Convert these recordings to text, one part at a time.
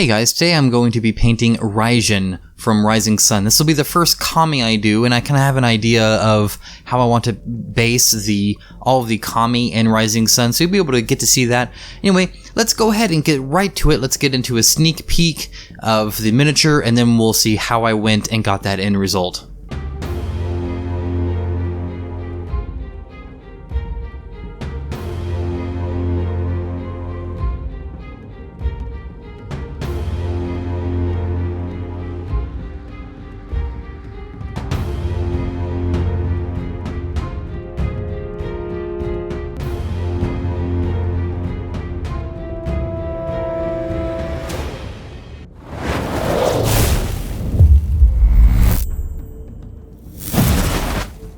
Hey guys, today I'm going to be painting Raijin from Rising Sun. This will be the first kami I do, and I kind of have an idea of how I want to base all of the kami in Rising Sun, so you'll be able to get to see that. Anyway, let's go ahead and get right to it. Let's get into a sneak peek of the miniature, and then we'll see how I went and got that end result.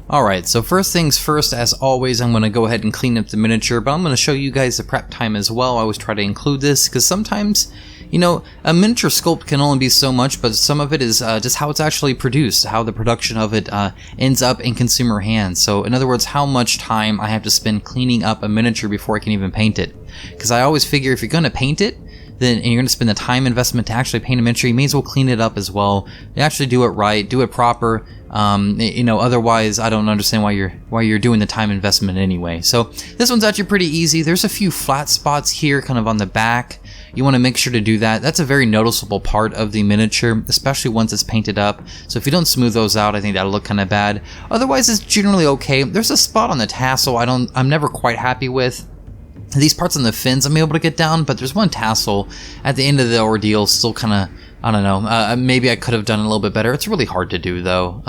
Alright, so first things first, as always, I'm going to go ahead and clean up the miniature, but I'm going to show you guys the prep time as well. I always try to include this, because sometimes, you know, a miniature sculpt can only be so much, but some of it is just how it's actually produced, how the production of it ends up in consumer hands. So, in other words, how much time I have to spend cleaning up a miniature before I can even paint it. Because I always figure if you're going to paint it, and you're going to spend the time investment to actually paint a miniature, you may as well clean it up as well. You actually do it right, do it proper. You know, otherwise I don't understand why you're doing the time investment anyway. So this one's actually pretty easy. There's a few flat spots here kind of on the back. You want to make sure to do that. That's a very noticeable part of the miniature, especially once it's painted up. So if you don't smooth those out, I think that'll look kind of bad. Otherwise it's generally okay. There's a spot on the tassel I'm never quite happy with. These parts on the fins I'm able to get down, but there's one tassel at the end of the ordeal still kind of, I don't know, maybe I could have done it a little bit better. It's really hard to do though.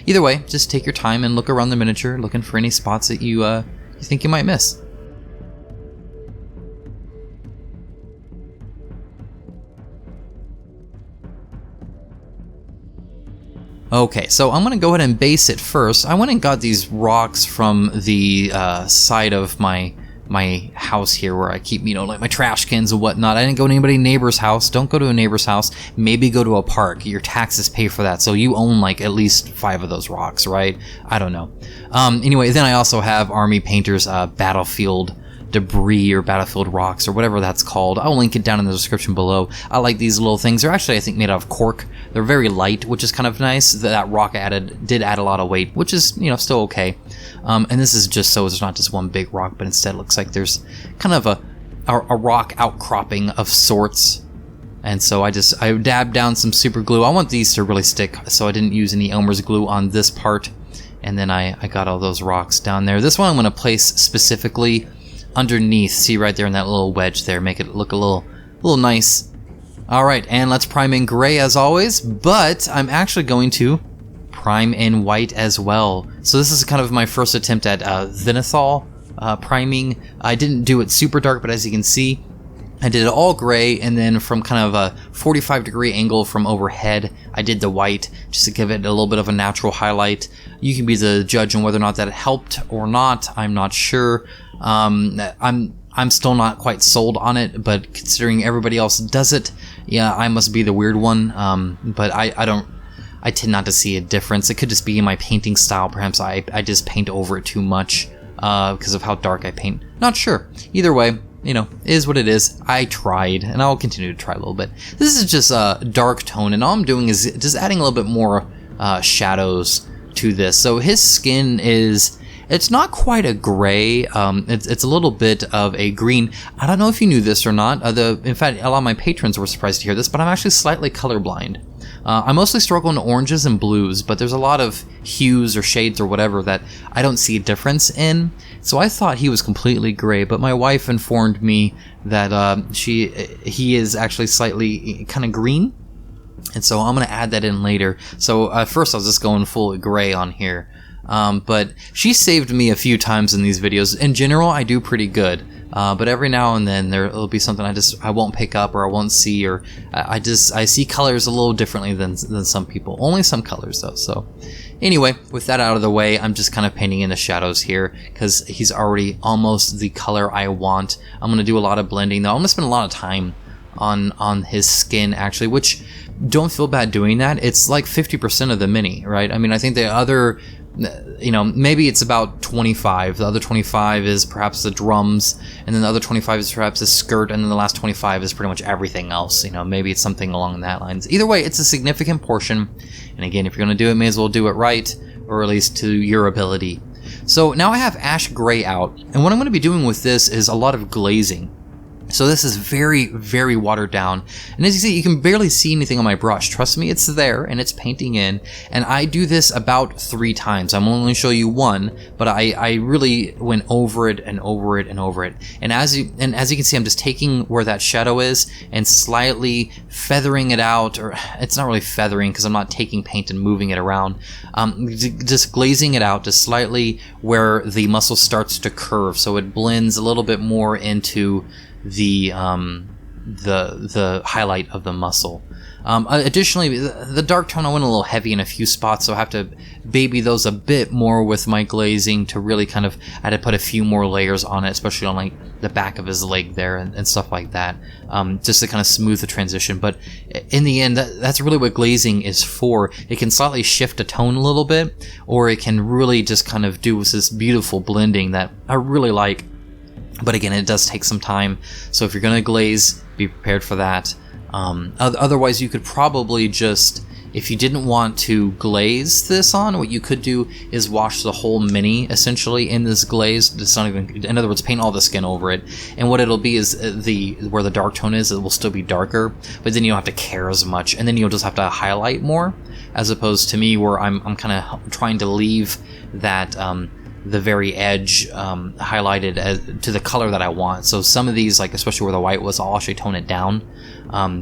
Either way, just take your time and look around the miniature, looking for any spots that you think you might miss. Okay, so I'm going to go ahead and base it first. I went and got these rocks from the side of my house here where I keep, you know, like my trash cans and whatnot. I didn't go to anybody's neighbor's house. Don't go to a neighbor's house. Maybe go to a park. Your taxes pay for that. So you own like at least 5 of those rocks, right? I don't know. Anyway, then I also have Army Painter's battlefield debris or battlefield rocks or whatever that's called. I'll link it down in the description below. I like these little things. They're actually, I think, made out of cork. They're very light, which is kind of nice. That rock did add a lot of weight, which is, you know, still okay. And this is just so it's not just one big rock, but instead it looks like there's kind of a rock outcropping of sorts. And so I dabbed down some super glue. I want these to really stick, so I didn't use any Elmer's glue on this part. And then I got all those rocks down there. This one I'm going to place specifically underneath. See right there in that little wedge there. Make it look a little nice. Alright, and let's prime in gray as always, but I'm actually going to prime in white as well. So this is kind of my first attempt at zenithal priming. I didn't do it super dark, but as you can see, I did it all gray, and then from kind of a 45-degree angle from overhead, I did the white just to give it a little bit of a natural highlight. You can be the judge on whether or not that helped or not. I'm not sure. I'm still not quite sold on it, but considering everybody else does it, yeah, I must be the weird one. But I tend not to see a difference. It could just be in my painting style. Perhaps I just paint over it too much because of how dark I paint. Not sure. Either way, you know, it is what it is. I tried, and I'll continue to try a little bit. This is just a dark tone, and all I'm doing is just adding a little bit more shadows to this. So his skin is... It's not quite a gray, it's a little bit of a green. I don't know if you knew this or not. In fact, a lot of my patrons were surprised to hear this, but I'm actually slightly colorblind. I mostly struggle in oranges and blues, but there's a lot of hues or shades or whatever that I don't see a difference in. So I thought he was completely gray, but my wife informed me that he is actually slightly kind of green. And so I'm going to add that in later. So first I was just going full gray on here. But she saved me a few times in these videos. In general, I do pretty good. But every now and then there'll be something I won't pick up or I won't see, or I see colors a little differently than some people. Only some colors though. So anyway, with that out of the way, I'm just kind of painting in the shadows here because he's already almost the color I want. I'm going to do a lot of blending though. I'm going to spend a lot of time on his skin actually, which don't feel bad doing that. It's like 50% of the mini, right? I mean, I think the other you know, maybe it's about 25. The other 25 is perhaps the drums, and then the other 25 is perhaps the skirt, and then the last 25 is pretty much everything else. You know, maybe it's something along that lines. Either way, it's a significant portion. And again, if you're going to do it, may as well do it right, or at least to your ability. So now I have ash gray out, and what I'm going to be doing with this is a lot of glazing. So this is very, very watered down. And as you see, you can barely see anything on my brush. Trust me, it's there and it's painting in. And I do this about 3 times. I'm only going to show you one, but I really went over it and over it and over it. And as you can see, I'm just taking where that shadow is and slightly feathering it out, or it's not really feathering because I'm not taking paint and moving it around. Just glazing it out just slightly where the muscle starts to curve, so it blends a little bit more into the highlight of the muscle. Additionally, the dark tone, I went a little heavy in a few spots, so I have to baby those a bit more with my glazing to really kind of, I had to put a few more layers on it, especially on like the back of his leg there and stuff like that, just to kind of smooth the transition. But in the end, that's really what glazing is for. It can slightly shift a tone a little bit, or it can really just kind of do this beautiful blending that I really like. But again, it does take some time, so if you're going to glaze, be prepared for that. Otherwise, you could probably just, if you didn't want to glaze this on, what you could do is wash the whole mini, essentially, in this glaze. It's not even, in other words, paint all the skin over it. And what it'll be is, where the dark tone is, it will still be darker, but then you don't have to care as much, and then you'll just have to highlight more, as opposed to me, where I'm kind of trying to leave that the very edge highlighted to the color that I want. So some of these, like especially where the white was, I'll actually tone it down,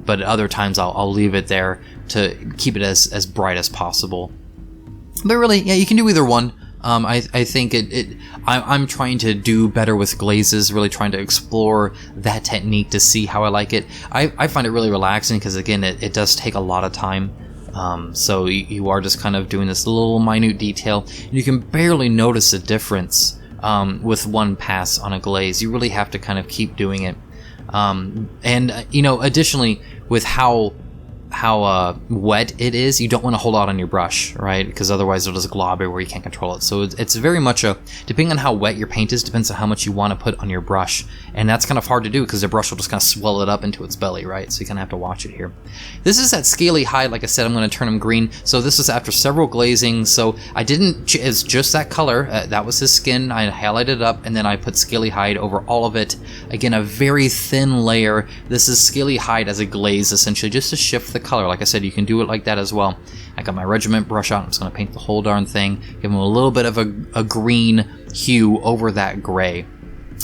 but other times I'll leave it there to keep it as bright as possible. But really, yeah, you can do either one. I think I'm trying to do better with glazes, really trying to explore that technique to see how I like it. I find it really relaxing because, again, it does take a lot of time. So you are just kind of doing this little minute detail, and you can barely notice a difference with one pass on a glaze. You really have to kind of keep doing it. And you know, additionally, with how wet it is, you don't want to hold out on your brush, right? Because otherwise it'll just glob everywhere, you can't control it. So it's very much depending on how wet your paint is, depends on how much you want to put on your brush. And that's kind of hard to do because the brush will just kind of swell it up into its belly, right? So you kind of have to watch it here. This is that Scaly Hide. Like I said, I'm going to turn him green. So this is after several glazings. So I didn't, it's just that color. That was his skin. I highlighted it up, and then I put Scaly Hide over all of it. Again, a very thin layer. This is Scaly Hide as a glaze, essentially, just to shift the color. Like I said, you can do it like that as well. I got my regiment brush out. I'm just going to paint the whole darn thing. Give him a little bit of a green hue over that gray.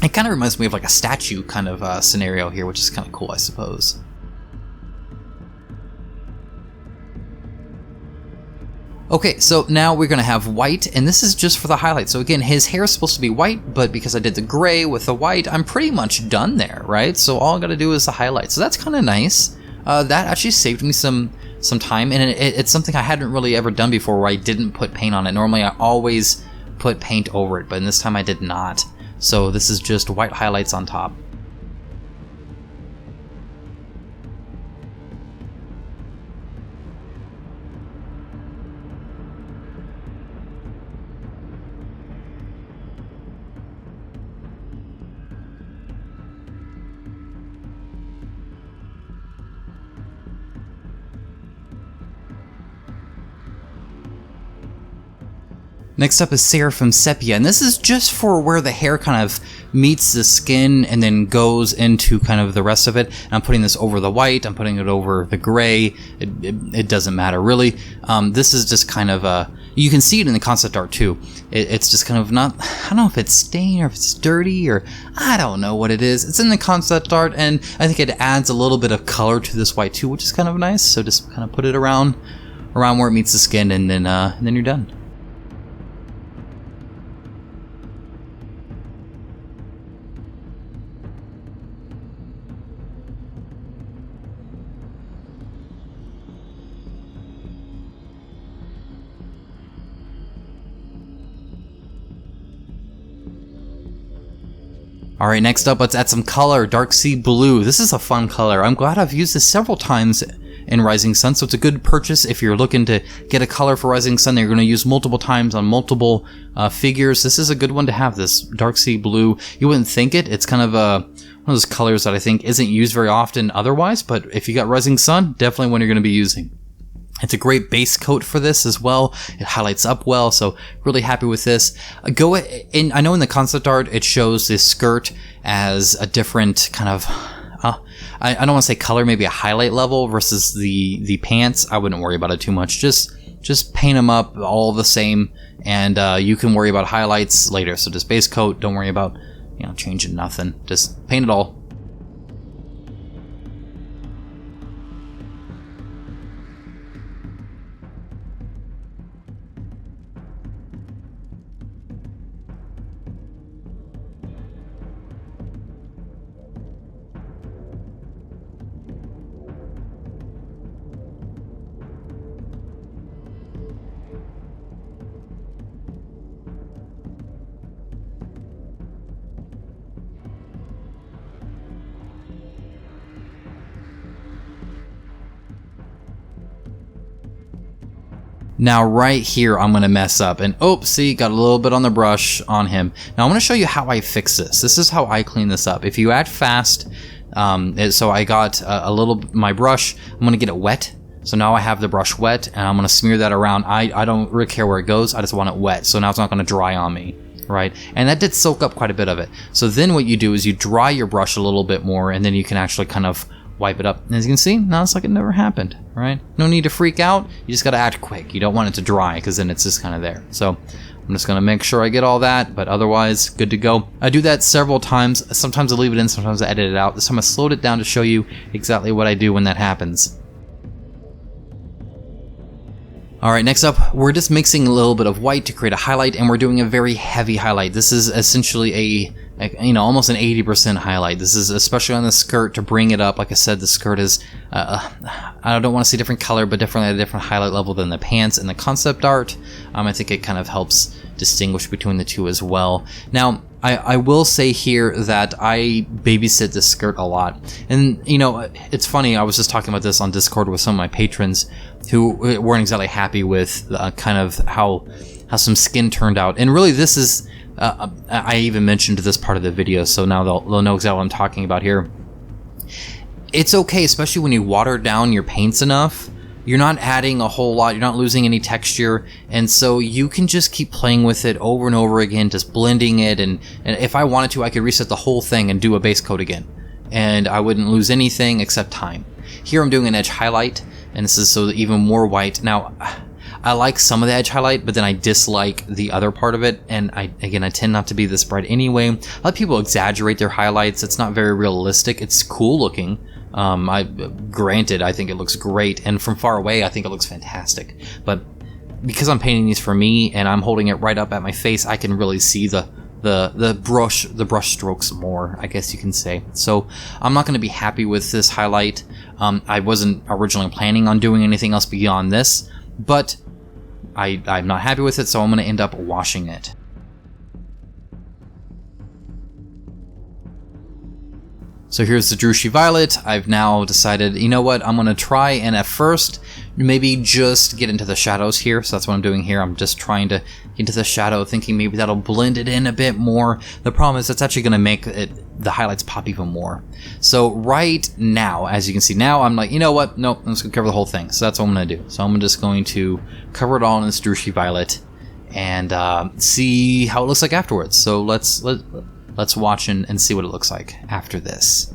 It kind of reminds me of like a statue kind of scenario here, which is kind of cool, I suppose. Okay, so now we're going to have white, and this is just for the highlight. So again, his hair is supposed to be white, but because I did the gray with the white, I'm pretty much done there, right? So all I got to do is the highlight. So that's kind of nice. That actually saved me some time, and it's something I hadn't really ever done before where I didn't put paint on it. Normally I always put paint over it, but this time I did not. So this is just white highlights on top. Next up is Seraphim Sepia, and this is just for where the hair kind of meets the skin and then goes into kind of the rest of it. And I'm putting this over the white, I'm putting it over the gray, it doesn't matter really. This is just kind of you can see it in the concept art too. It's just kind of not, I don't know if it's stained or if it's dirty or I don't know what it is. It's in the concept art, and I think it adds a little bit of color to this white too, which is kind of nice. So just kind of put it around where it meets the skin, and then you're done. Alright, next up, let's add some color. Dark Sea Blue. This is a fun color. I'm glad I've used this several times in Rising Sun, so it's a good purchase if you're looking to get a color for Rising Sun that you're going to use multiple times on multiple figures. This is a good one to have, this Dark Sea Blue. You wouldn't think it. It's kind of one of those colors that I think isn't used very often otherwise, but if you got Rising Sun, definitely one you're going to be using. It's a great base coat for this as well. It highlights up well, so really happy with this. Go in. I know in the concept art it shows this skirt as a different kind of, I don't want to say color, maybe a highlight level versus the pants. I wouldn't worry about it too much. Just paint them up all the same, and you can worry about highlights later. So just base coat. Don't worry about changing nothing. Just paint it all. Now right here I'm going to mess up, and see, got a little bit on the brush on him. Now I'm going to show you how I fix this. This is how I clean this up. If you add fast, so I got my brush, I'm going to get it wet. So now I have the brush wet, and I'm going to smear that around. I don't really care where it goes, I just want it wet, so now it's not going to dry on me, right? And that did soak up quite a bit of it. So then what you do is you dry your brush a little bit more, and then you can actually kind of wipe it up. And as you can see, now it's like it never happened, right? No need to freak out. You just got to act quick. You don't want it to dry because then it's just kind of there. So I'm just going to make sure I get all that, but otherwise good to go. I do that several times. Sometimes I leave it in, sometimes I edit it out. This time I slowed it down to show you exactly what I do when that happens. Alright, next up, we're just mixing a little bit of white to create a highlight, and we're doing a very heavy highlight. This is essentially almost an 80% highlight. This is especially on the skirt to bring it up. Like I said, the skirt is, I don't want to see different color, but definitely at a different highlight level than the pants and the concept art. I think it kind of helps distinguish between the two as well. Now, I will say here that I babysit this skirt a lot. And, it's funny, I was just talking about this on Discord with some of my patrons who weren't exactly happy with kind of how some skin turned out. And really, this is, I even mentioned this part of the video, so now they'll know exactly what I'm talking about here. It's okay, especially when you water down your paints enough. You're not adding a whole lot, you're not losing any texture, and so you can just keep playing with it over and over again, just blending it, and if I wanted to, I could reset the whole thing and do a base coat again, and I wouldn't lose anything except time. Here I'm doing an edge highlight, and this is so even more white. Now, I like some of the edge highlight, but then I dislike the other part of it, and I tend not to be this bright anyway. A lot of people exaggerate their highlights. It's not very realistic. It's cool looking. Granted, I think it looks great, and from far away, I think it looks fantastic. But because I'm painting these for me, and I'm holding it right up at my face, I can really see the brush strokes more, I guess you can say. So I'm not going to be happy with this highlight. I wasn't originally planning on doing anything else beyond this, but I'm not happy with it, so I'm going to end up washing it. So here's the Druchii Violet. I've now decided, you know what, I'm going to try and at first maybe just get into the shadows here. So that's what I'm doing here. I'm just trying to get into the shadow, thinking maybe that'll blend it in a bit more. The problem is that's actually going to make the highlights pop even more. So right now, as you can see now, I'm like, you know what, nope, I'm just going to cover the whole thing. So that's what I'm going to do. So I'm just going to cover it all in this Druchii Violet and see how it looks like afterwards. So let's watch and see what it looks like after this.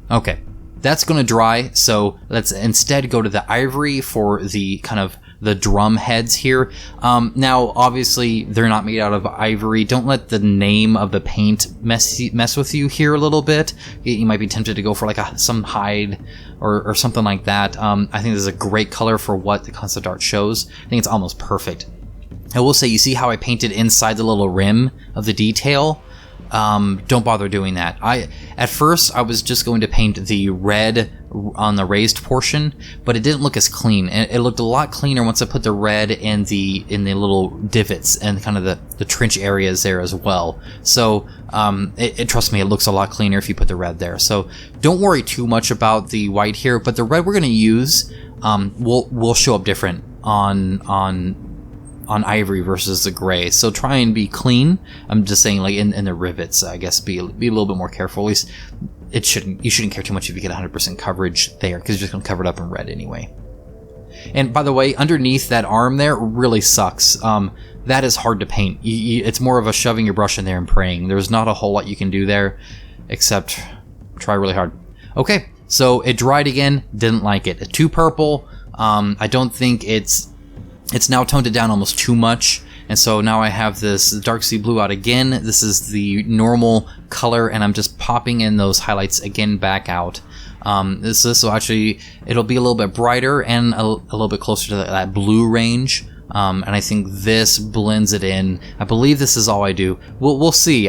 Okay, that's going to dry, so let's instead go to the Ivory for the kind of the drum heads here. Now, obviously, they're not made out of ivory. Don't let the name of the paint mess with you here a little bit. You might be tempted to go for like some hide or something like that. I think this is a great color for what the concept art shows. I think it's almost perfect. I will say, you see how I painted inside the little rim of the detail? don't bother doing that. At first I was just going to paint the red on the raised portion, but it didn't look as clean. It looked a lot cleaner once I put the red in the little divots and kind of the trench areas there as well. So trust me, it looks a lot cleaner if you put the red there. So don't worry too much about the white here, but the red we're going to use will show up different on Ivory versus the gray. So try and be clean. I'm just saying, like in the rivets, I guess be a little bit more careful. At least you shouldn't care too much if you get 100% coverage there, because you're just gonna cover it up in red anyway. And by the way, underneath that arm there really sucks. That is hard to paint. It's more of a shoving your brush in there and praying. There's not a whole lot you can do there, except try really hard. Okay, so it dried again. Didn't like it. Too purple. I don't think it's now toned it down almost too much, and so now I have this dark sea blue out again. This is the normal color, and I'm just popping in those highlights again back out. This will actually, it'll be a little bit brighter and a little bit closer to that blue range, and I think this blends it in. I believe this is all I do. We'll see.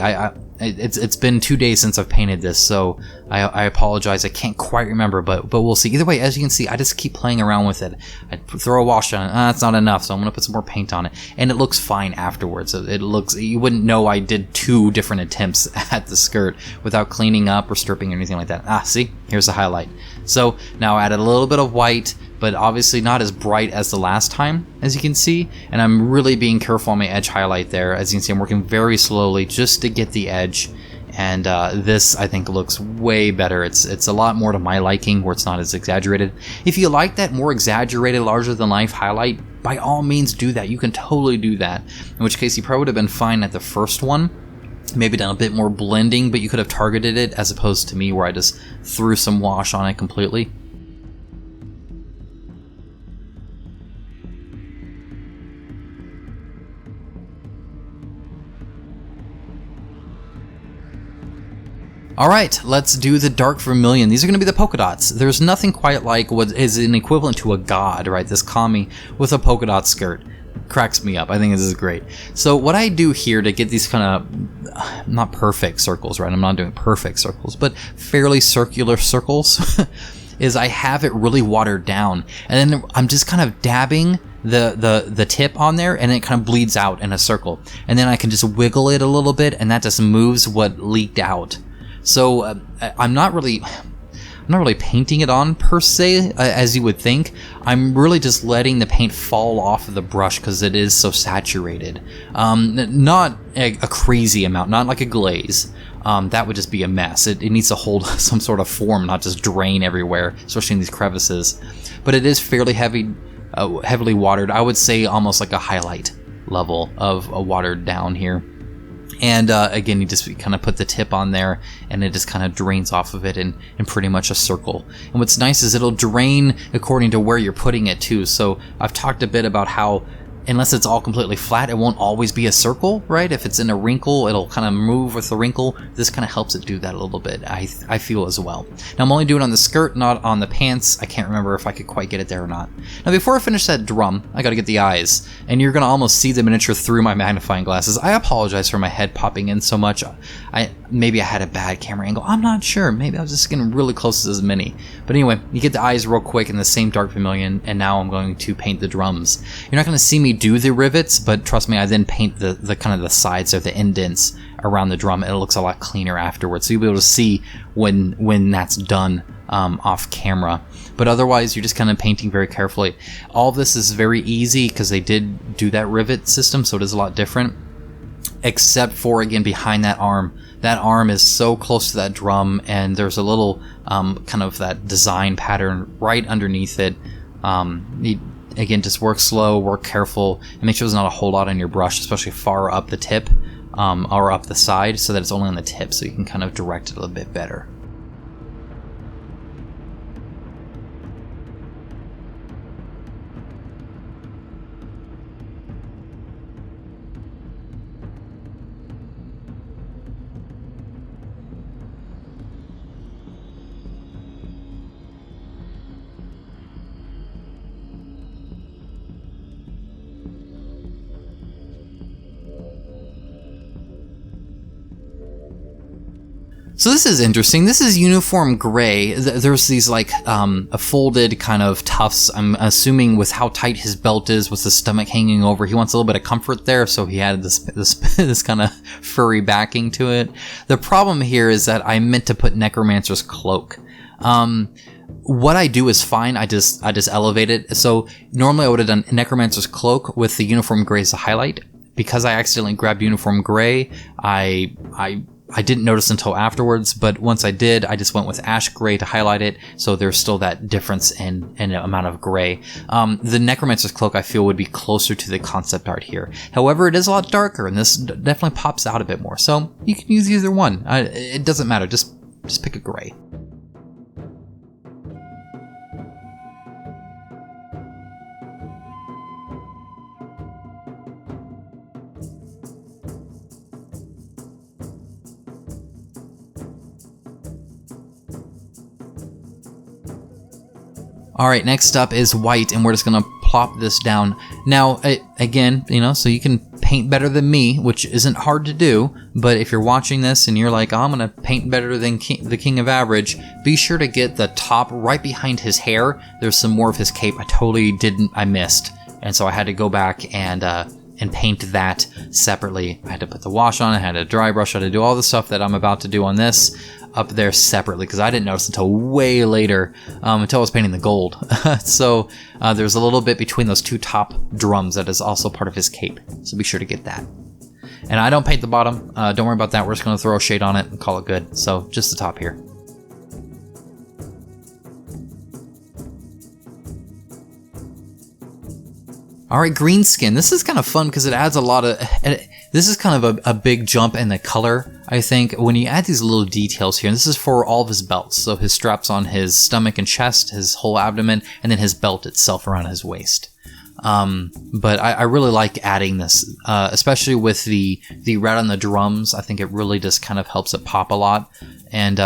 It's been 2 days since I've painted this, so I apologize. I can't quite remember, but we'll see. Either way, as you can see, I just keep playing around with it. I throw a wash on it. That's not enough, so I'm gonna put some more paint on it, and it looks fine afterwards. It looks, you wouldn't know I did 2 different attempts at the skirt without cleaning up or stripping or anything like that. See, here's the highlight. So now I added a little bit of white, but obviously not as bright as the last time, as you can see, and I'm really being careful on my edge highlight there. As you can see, I'm working very slowly just to get the edge, and this I think looks way better. It's a lot more to my liking, where it's not as exaggerated. If you like that more exaggerated, larger than life highlight, by all means do that. You can totally do that, in which case you probably would have been fine at the first one, maybe done a bit more blending, but you could have targeted it, as opposed to me where I just threw some wash on it completely. Alright, let's do the dark vermilion. These are going to be the polka dots. There's nothing quite like what is an equivalent to a god, right? This kami with a polka dot skirt. Cracks me up. I think this is great. So what I do here to get these kind of, not perfect circles, right? I'm not doing perfect circles, but fairly circular circles, is I have it really watered down. And then I'm just kind of dabbing the tip on there, and it kind of bleeds out in a circle. And then I can just wiggle it a little bit, and that just moves what leaked out. So I'm not really painting it on per se, as you would think. I'm really just letting the paint fall off of the brush because it is so saturated. Not a crazy amount, not like a glaze. That would just be a mess. It needs to hold some sort of form, not just drain everywhere, especially in these crevices. But it is fairly heavily watered. I would say almost like a highlight level of watered down here. And again, you just kind of put the tip on there, and it just kind of drains off of it in pretty much a circle. And what's nice is it'll drain according to where you're putting it too. So I've talked a bit about how, unless it's all completely flat, it won't always be a circle, right? If it's in a wrinkle, it'll kind of move with the wrinkle. This kind of helps it do that a little bit, I feel, as well. Now, I'm only doing it on the skirt, not on the pants. I can't remember if I could quite get it there or not. Now, before I finish that drum, I gotta get the eyes, and you're gonna almost see the miniature through my magnifying glasses. I apologize for my head popping in so much. Maybe I had a bad camera angle. I'm not sure. Maybe I was just getting really close to this mini. But anyway, you get the eyes real quick in the same dark vermilion, and now I'm going to paint the drums. You're not gonna see me do the rivets, but trust me, I then paint the kind of the sides or the indents around the drum, and it looks a lot cleaner afterwards. So you'll be able to see when that's done off camera. But otherwise, you're just kind of painting very carefully. All this is very easy because they did do that rivet system, so it is a lot different. Except for, again, behind that arm. That arm is so close to that drum, and there's a little kind of that design pattern right underneath it. Again, just work slow, work careful, and make sure there's not a whole lot on your brush, especially far up the tip or up the side, so that it's only on the tip, so you can kind of direct it a little bit better. So this is interesting. This is uniform gray. There's these like a folded kind of tufts. I'm assuming with how tight his belt is, with his stomach hanging over, he wants a little bit of comfort there. So he had this kind of furry backing to it. The problem here is that I meant to put Necromancer's Cloak. What I do is fine. I just elevate it. So normally I would have done Necromancer's Cloak with the uniform gray as a highlight. Because I accidentally grabbed uniform gray, I didn't notice until afterwards, but once I did, I just went with ash gray to highlight it, so there's still that difference in amount of gray. The Necromancer's Cloak, I feel, would be closer to the concept art here. However, it is a lot darker, and this definitely pops out a bit more, so you can use either one. It doesn't matter, just pick a gray. All right, next up is white, and we're just gonna plop this down. Now, again, so you can paint better than me, which isn't hard to do, but if you're watching this and you're like, oh, I'm gonna paint better than the King of Average, be sure to get the top right behind his hair. There's some more of his cape I missed, and so I had to go back and paint that separately. I had to put the wash on, I had to dry brush, I had to do all the stuff that I'm about to do on this up there separately, because I didn't notice until way later, until I was painting the gold. So there's a little bit between those two top drums that is also part of his cape, so be sure to get that. And I don't paint the bottom, don't worry about that, we're just going to throw a shade on it and call it good. So just the top here. Alright, Greenskin. This is kind of fun because it adds a lot of... This is kind of a big jump in the color, I think, when you add these little details here. And this is for all of his belts. So his straps on his stomach and chest, his whole abdomen, and then his belt itself around his waist. But I really like adding this, especially with the red on the drums. I think it really just kind of helps it pop a lot and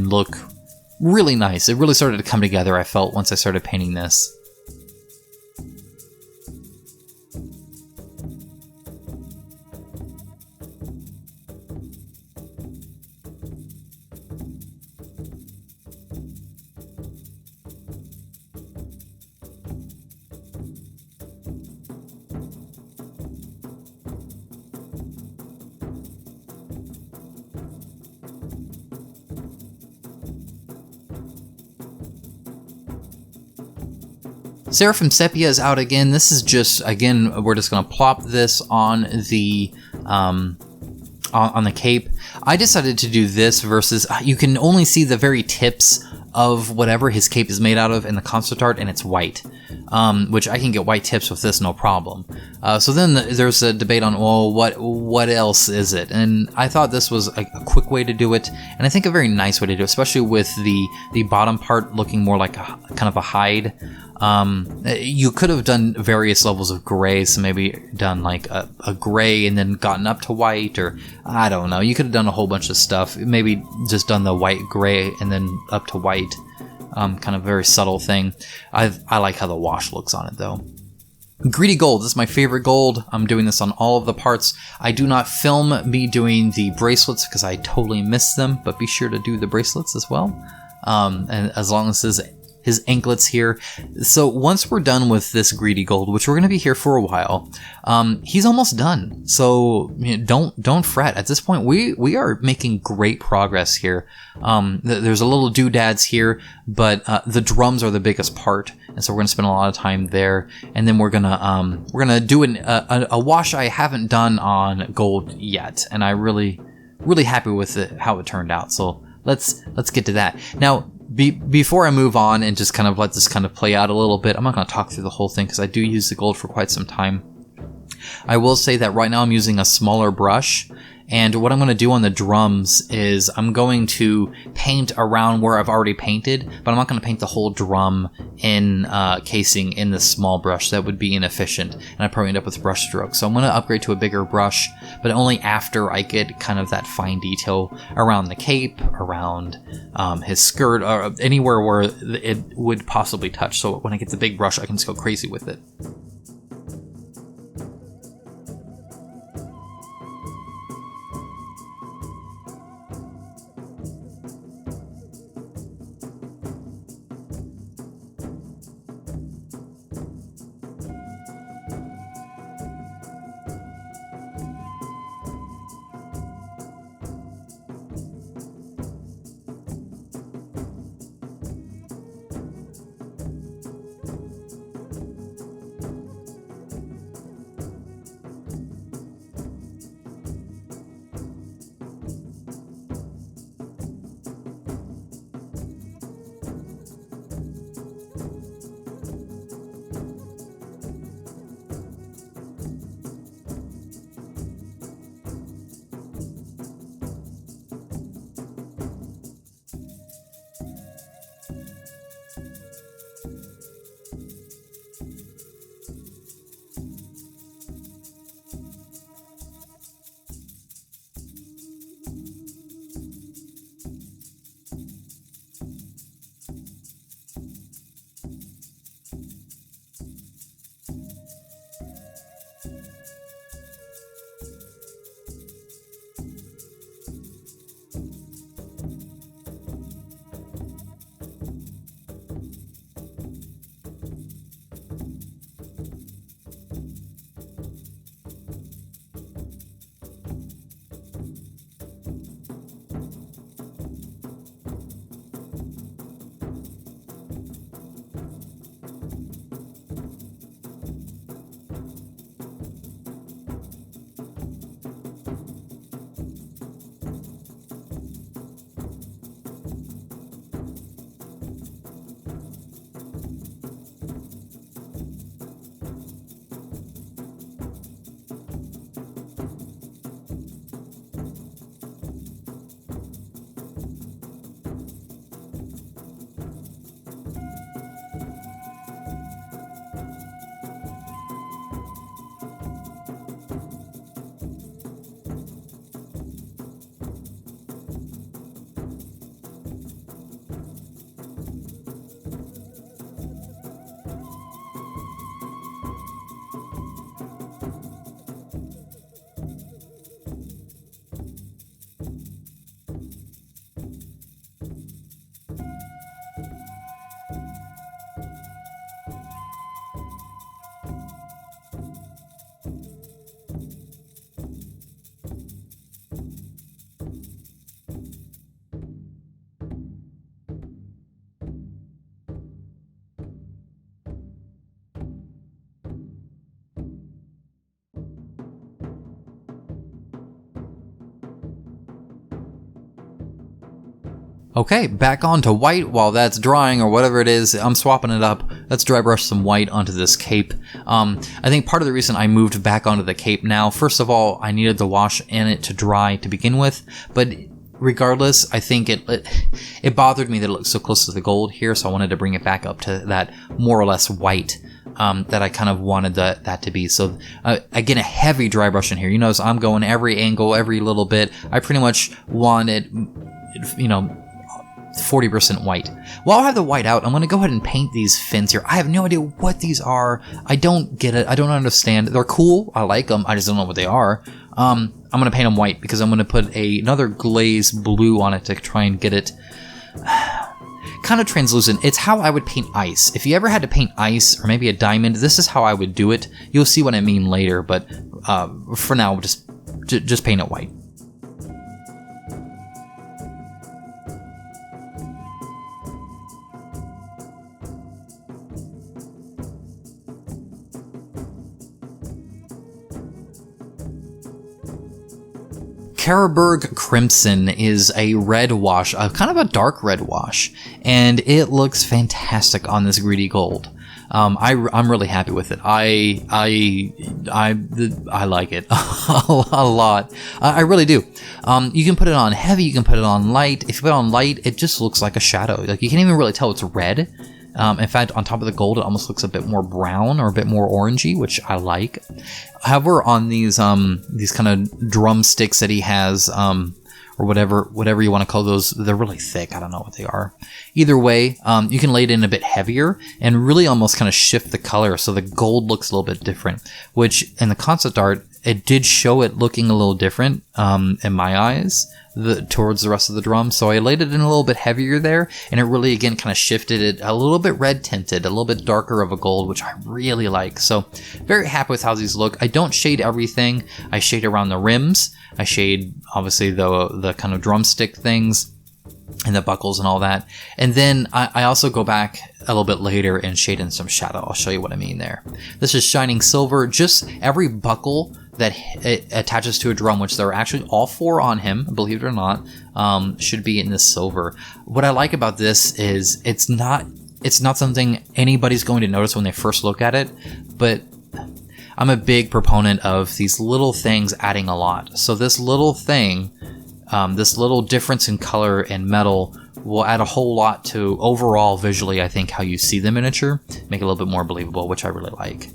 look really nice. It really started to come together, I felt, once I started painting this. Seraphim Sepia is out again. This is just, again, we're just going to plop this on the cape. I decided to do this versus, you can only see the very tips of whatever his cape is made out of in the concept art, and it's white, which I can get white tips with this, no problem. So then there's a debate on, well, what else is it? And I thought this was a quick way to do it, and I think a very nice way to do it, especially with the bottom part looking more like a kind of a hide. You could have done various levels of gray, so maybe done like a gray and then gotten up to white, or I don't know. You could have done a whole bunch of stuff. Maybe just done the white gray and then up to white. Kind of very subtle thing. I like how the wash looks on it though. Greedy gold, this is my favorite gold. I'm doing this on all of the parts. I do not film me doing the bracelets because I totally missed them, but be sure to do the bracelets as well. And as long as his anklets here. So once we're done with this greedy gold, which we're going to be here for a while, he's almost done. So don't fret. At this point, we are making great progress here. There's a little doodads here, but the drums are the biggest part, and so we're going to spend a lot of time there. And then we're gonna do a wash I haven't done on gold yet, and I really happy with how it turned out. So let's get to that now. Before I move on and just kind of let this kind of play out a little bit, I'm not going to talk through the whole thing because I do use the gold for quite some time. I will say that right now I'm using a smaller brush, and what I'm going to do on the drums is I'm going to paint around where I've already painted, but I'm not going to paint the whole drum in casing in this small brush. That would be inefficient, and I probably end up with brush strokes. So I'm going to upgrade to a bigger brush, but only after I get kind of that fine detail around the cape, around his skirt, or anywhere where it would possibly touch. So when I get the big brush, I can just go crazy with it. Okay, back onto white while that's drying or whatever it is. I'm swapping it up. Let's dry brush some white onto this cape. I think part of the reason I moved back onto the cape now, first of all, I needed the wash in it to dry to begin with, but regardless, I think it bothered me that it looked so close to the gold here, so I wanted to bring it back up to that more or less white that I kind of wanted that to be. So again, a heavy dry brush in here. You notice I'm going every angle, every little bit. I pretty much want it, 40% white. While I have the white out, I'm going to go ahead and paint these fins here. I have no idea what these are. I don't get it. I don't understand. They're cool. I like them. I just don't know what they are. I'm going to paint them white because I'm going to put another glaze blue on it to try and get it kind of translucent. It's how I would paint ice. If you ever had to paint ice or maybe a diamond, this is how I would do it. You'll see what I mean later, but for now, just paint it white. Carroburg Crimson is a red wash, kind of a dark red wash, and it looks fantastic on this greedy gold. I'm really happy with it. I like it a lot. I really do. You can put it on heavy, you can put it on light. If you put it on light, it just looks like a shadow. Like you can't even really tell it's red. In fact, on top of the gold, it almost looks a bit more brown or a bit more orangey, which I like. However, on these kind of drumsticks that he has, or whatever you want to call those, they're really thick. I don't know what they are. Either way, you can lay it in a bit heavier and really almost kind of shift the color so the gold looks a little bit different, which in the concept art, it did show it looking a little different in my eyes towards the rest of the drum. So I laid it in a little bit heavier there, and it really, again, kind of shifted it a little bit red tinted, a little bit darker of a gold, which I really like. So very happy with how these look. I don't shade everything. I shade around the rims. I shade, obviously, the kind of drumstick things and the buckles and all that. And then I also go back a little bit later and shade in some shadow. I'll show you what I mean there. This is Shining Silver. Just every buckle that it attaches to a drum, which there are actually all 4 on him, believe it or not, should be in this silver. What I like about this is it's not something anybody's going to notice when they first look at it, but I'm a big proponent of these little things adding a lot. So this little thing, this little difference in color and metal will add a whole lot to overall visually, I think, how you see the miniature, make it a little bit more believable, which I really like.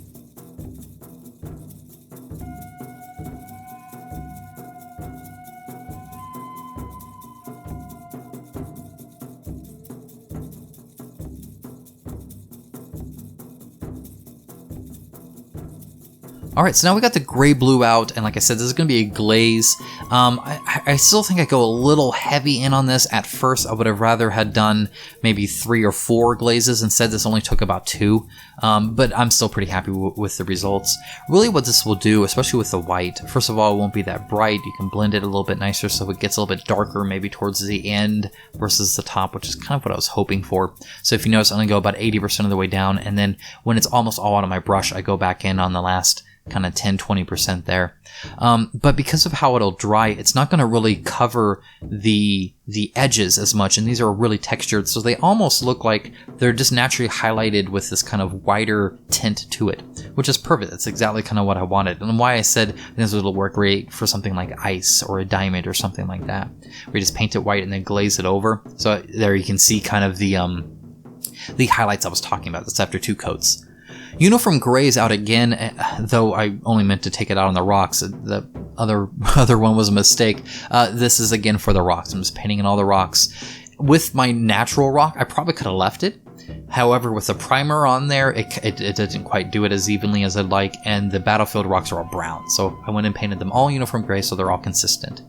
Alright, so now we got the gray blue out, and like I said, this is going to be a glaze. I still think I go a little heavy in on this. At first, I would have rather had done maybe 3 or 4 glazes. Instead, this only took about 2, but I'm still pretty happy with the results. Really what this will do, especially with the white, first of all, it won't be that bright. You can blend it a little bit nicer so it gets a little bit darker maybe towards the end versus the top, which is kind of what I was hoping for. So if you notice, I'm going to go about 80% of the way down, and then when it's almost all out of my brush, I go back in on the last kind of 10-20% there. But because of how it'll dry, it's not going to really cover the edges as much, and these are really textured, so they almost look like they're just naturally highlighted with this kind of whiter tint to it, which is perfect. That's exactly kind of what I wanted, and why I said this would work great for something like ice or a diamond or something like that, where you just paint it white and then glaze it over. So there you can see kind of the highlights I was talking about. That's after 2 coats. Uniform gray is out again, though I only meant to take it out on the rocks. The other one was a mistake. This is again for the rocks. I'm just painting in all the rocks. With my natural rock, I probably could have left it. However, with the primer on there, it didn't quite do it as evenly as I'd like, and the battlefield rocks are all brown. So I went and painted them all uniform gray so they're all consistent.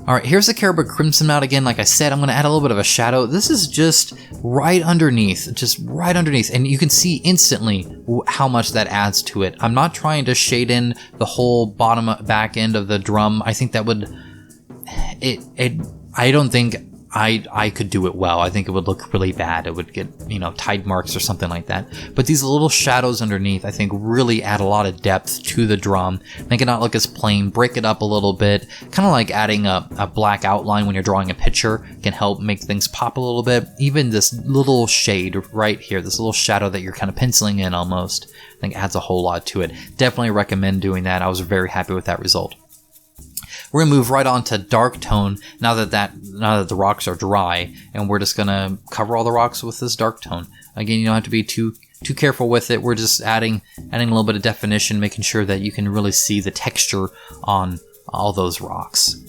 Alright, here's the Carroburg Crimson out again. Like I said, I'm going to add a little bit of a shadow. This is just right underneath, and you can see instantly how much that adds to it. I'm not trying to shade in the whole bottom back end of the drum. I think that would... I don't think I could do it well. I think it would look really bad. It would get, tide marks or something like that. But these little shadows underneath, I think, really add a lot of depth to the drum. Make it not look as plain, break it up a little bit. Kind of like adding a black outline when you're drawing a picture can help make things pop a little bit. Even this little shade right here, this little shadow that you're kind of penciling in almost, I think adds a whole lot to it. Definitely recommend doing that. I was very happy with that result. We're going to move right on to dark tone now that the rocks are dry, and we're just going to cover all the rocks with this dark tone. Again, you don't have to be too careful with it. We're just adding a little bit of definition, making sure that you can really see the texture on all those rocks.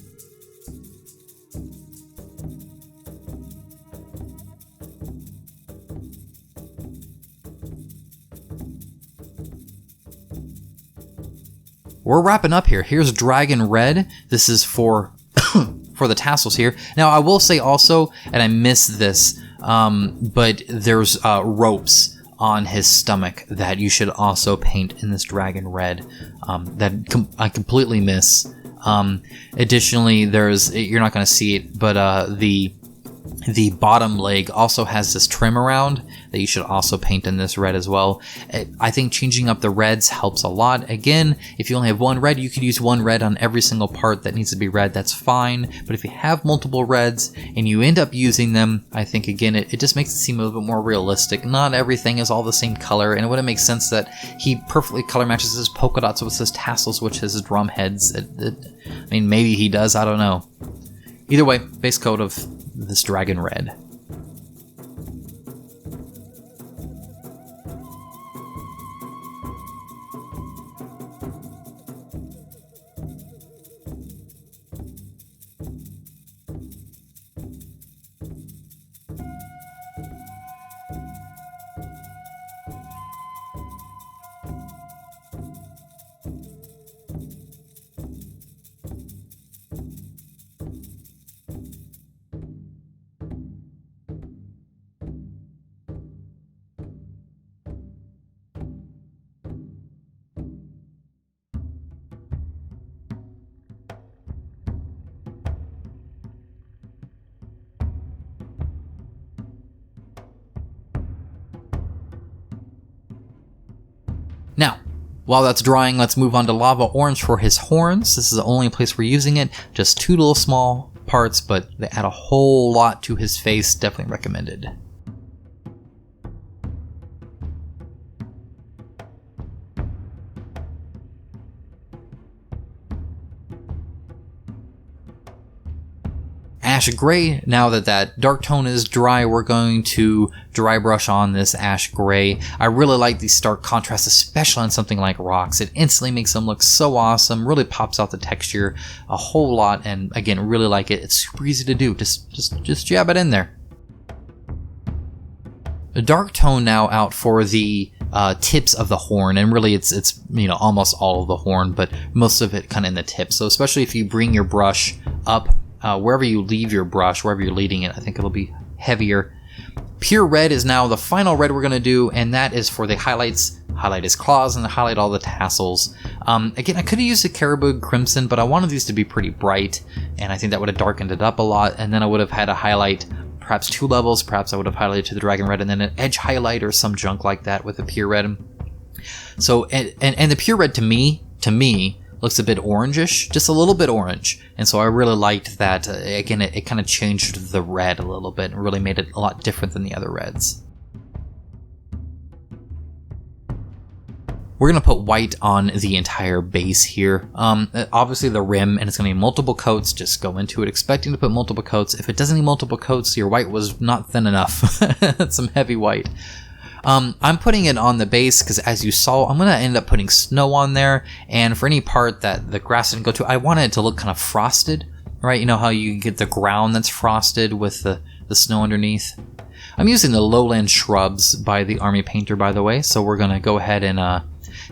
We're wrapping up here. Here's Dragon Red. This is for the tassels here. Now, I will say also, and I missed this, but there's ropes on his stomach that you should also paint in this Dragon Red I completely miss. Additionally, you're not going to see it, but the bottom leg also has this trim around that you should also paint in this red as well. I think changing up the reds helps a lot. Again, if you only have one red, you could use one red on every single part that needs to be red, that's fine. But if you have multiple reds and you end up using them, I think again, it just makes it seem a little bit more realistic. Not everything is all the same color, and it wouldn't make sense that he perfectly color matches his polka dots with his tassels, which is his drum heads. I mean, maybe he does, I don't know. Either way, base coat of this Dragon Red. Now, while that's drying, let's move on to lava orange for his horns. This is the only place we're using it. Just 2 little small parts, but they add a whole lot to his face. Definitely recommended. Ash gray. Now that that dark tone is dry, we're going to dry brush on this ash gray. I really like these stark contrasts, especially on something like rocks. It instantly makes them look so awesome, really pops out the texture a whole lot, and again, really like it. It's super easy to do. Just jab it in there. The dark tone now out for the tips of the horn, and really it's almost all of the horn, but most of it kind of in the tip. So especially if you bring your brush up wherever you leave your brush, wherever you're leading it, I think it'll be heavier. Pure red is now the final red we're going to do, and that is for the highlights. Highlight his claws and highlight all the tassels. Again, I could have used the Carroburg Crimson, but I wanted these to be pretty bright, and I think that would have darkened it up a lot, and then I would have had a highlight, perhaps 2 levels. Perhaps I would have highlighted to the dragon red and then an edge highlight or some junk like that with the pure red. So, and the pure red to me, looks a bit orangish, just a little bit orange. And so I really liked that. Again, it kind of changed the red a little bit and really made it a lot different than the other reds. We're going to put white on the entire base here. Obviously the rim, and it's going to need multiple coats. Just go into it expecting to put multiple coats. If it doesn't need multiple coats, your white was not thin enough. That's some heavy white. I'm putting it on the base because, as you saw, I'm going to end up putting snow on there, and for any part that the grass didn't go to, I wanted it to look kind of frosted, right? You know how you get the ground that's frosted with the snow underneath? I'm using the Lowland Shrubs by the Army Painter, by the way, so we're going to go ahead and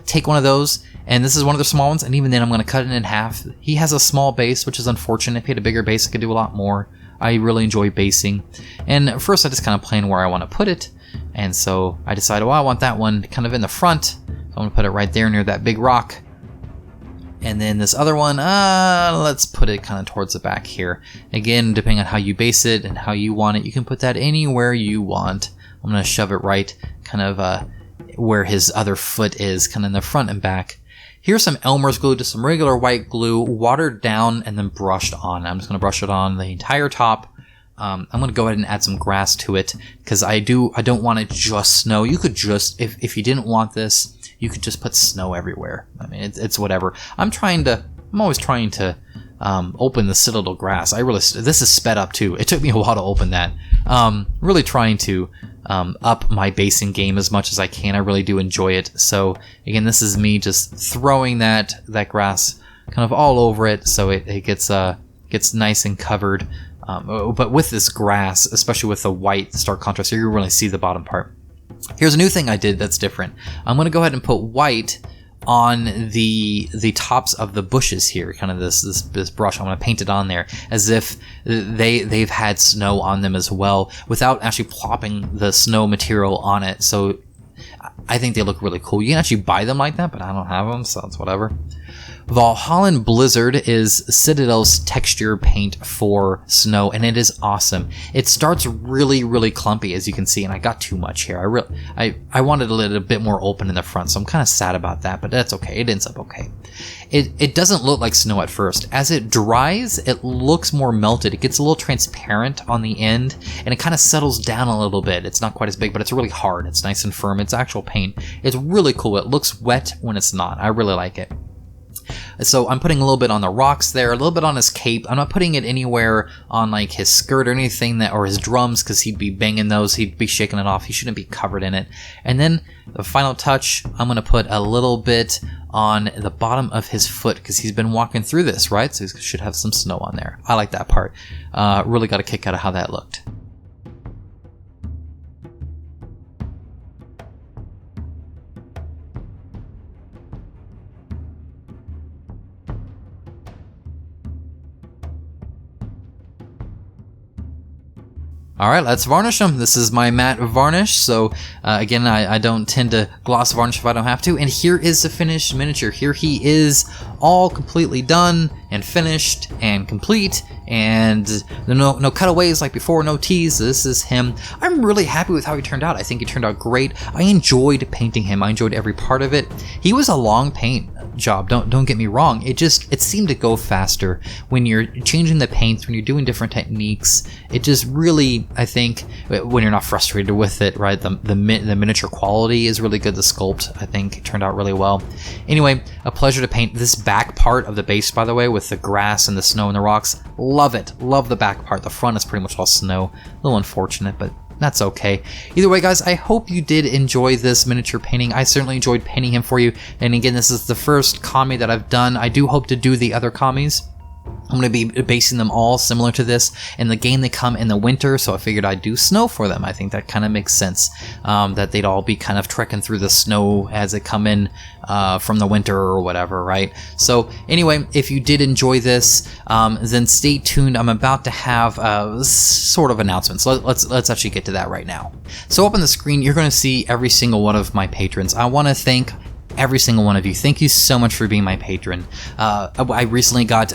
take one of those, and this is one of the small ones, and even then I'm going to cut it in half. He has a small base, which is unfortunate. If he had a bigger base, I could do a lot more. I really enjoy basing, and first I just kind of plan where I want to put it. And so I decided, well, I want that one kind of in the front. So I'm going to put it right there near that big rock. And then this other one, let's put it kind of towards the back here. Again, depending on how you base it and how you want it, you can put that anywhere you want. I'm going to shove it right kind of where his other foot is, kind of in the front and back. Here's some Elmer's glue, just some regular white glue, watered down and then brushed on. I'm just going to brush it on the entire top. I'm going to go ahead and add some grass to it because I don't want it just snow. You could just, if you didn't want this, you could just put snow everywhere. I mean, it's whatever. I'm always trying to open the Citadel grass. This is sped up too. It took me a while to open that. Really trying to up my basing game as much as I can. I really do enjoy it. So again, this is me just throwing that grass kind of all over it so it gets nice and covered. But with this grass, especially with the white stark contrast, you can really see the bottom part. Here's a new thing I did that's different. I'm going to go ahead and put white on the tops of the bushes here, kind of this brush. I'm going to paint it on there as if they've had snow on them as well, without actually plopping the snow material on it. So I think they look really cool. You can actually buy them like that, but I don't have them, so it's whatever. Valhalla Blizzard is Citadel's texture paint for snow, and it is awesome. It starts really, really clumpy, as you can see, and I got too much here. I wanted to let it a bit more open in the front, so I'm kind of sad about that, but that's okay. It ends up okay. It doesn't look like snow at first. As it dries, it looks more melted. It gets a little transparent on the end, and it kind of settles down a little bit. It's not quite as big, but it's really hard. It's nice and firm. It's actual paint. It's really cool. It looks wet when it's not. I really like it. So I'm putting a little bit on the rocks there, a little bit on his cape. I'm not putting it anywhere on like his skirt or anything or his drums, because he'd be banging those. He'd be shaking it off. He shouldn't be covered in it. And then the final touch, I'm going to put a little bit on the bottom of his foot, because he's been walking through this, right? So he should have some snow on there. I like that part. Really got a kick out of how that looked. All right, let's varnish them. This is my matte varnish. So again, I don't tend to gloss varnish if I don't have to. And here is the finished miniature. Here he is, all completely done and finished and complete. And no cutaways like before, no tease. This is him. I'm really happy with how he turned out. I think he turned out great. I enjoyed painting him. I enjoyed every part of it. He was a long paint job, don't get me wrong. It seemed to go faster when you're changing the paints, when you're doing different techniques. It just really, I think, when you're not frustrated with it, right? The miniature quality is really good. The sculpt, I think, turned out really well. Anyway, a pleasure to paint. This back part of the base, by the way, with the grass and the snow and the rocks, love it. Love the back part. The front is pretty much all snow. A little unfortunate, but that's okay. Either way, guys, I hope you did enjoy this miniature painting. I certainly enjoyed painting him for you. And again, this is the first kami that I've done. I do hope to do the other kamis. I'm going to be basing them all similar to this. In the game, they come in the winter, so I figured I'd do snow for them. I think that kind of makes sense, that they'd all be kind of trekking through the snow as they come in from the winter or whatever, right? So anyway, if you did enjoy this, then stay tuned. I'm about to have sort of announcements. Let's actually get to that right now. So up on the screen, you're going to see every single one of my patrons. I want to thank every single one of you. Thank you so much for being my patron. I recently got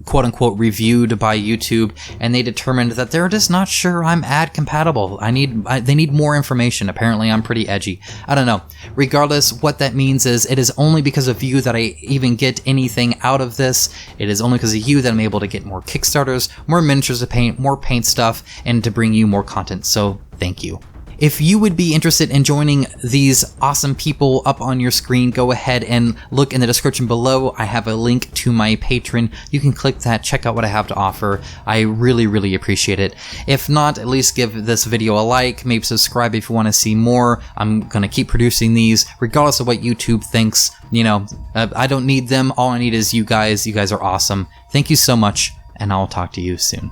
quote-unquote reviewed by YouTube, and they determined that they're just not sure I'm ad compatible. They need more information. Apparently I'm pretty edgy. I don't know. Regardless, what that means is it is only because of you that I even get anything out of this. It is only because of you that I'm able to get more Kickstarters, more miniatures to paint, more paint stuff, and to bring you more content. So thank you. If you would be interested in joining these awesome people up on your screen, go ahead and look in the description below. I have a link to my Patreon. You can click that, check out what I have to offer. I really, really appreciate it. If not, at least give this video a like, maybe subscribe if you want to see more. I'm going to keep producing these regardless of what YouTube thinks. You know, I don't need them. All I need is you guys. You guys are awesome. Thank you so much, and I'll talk to you soon.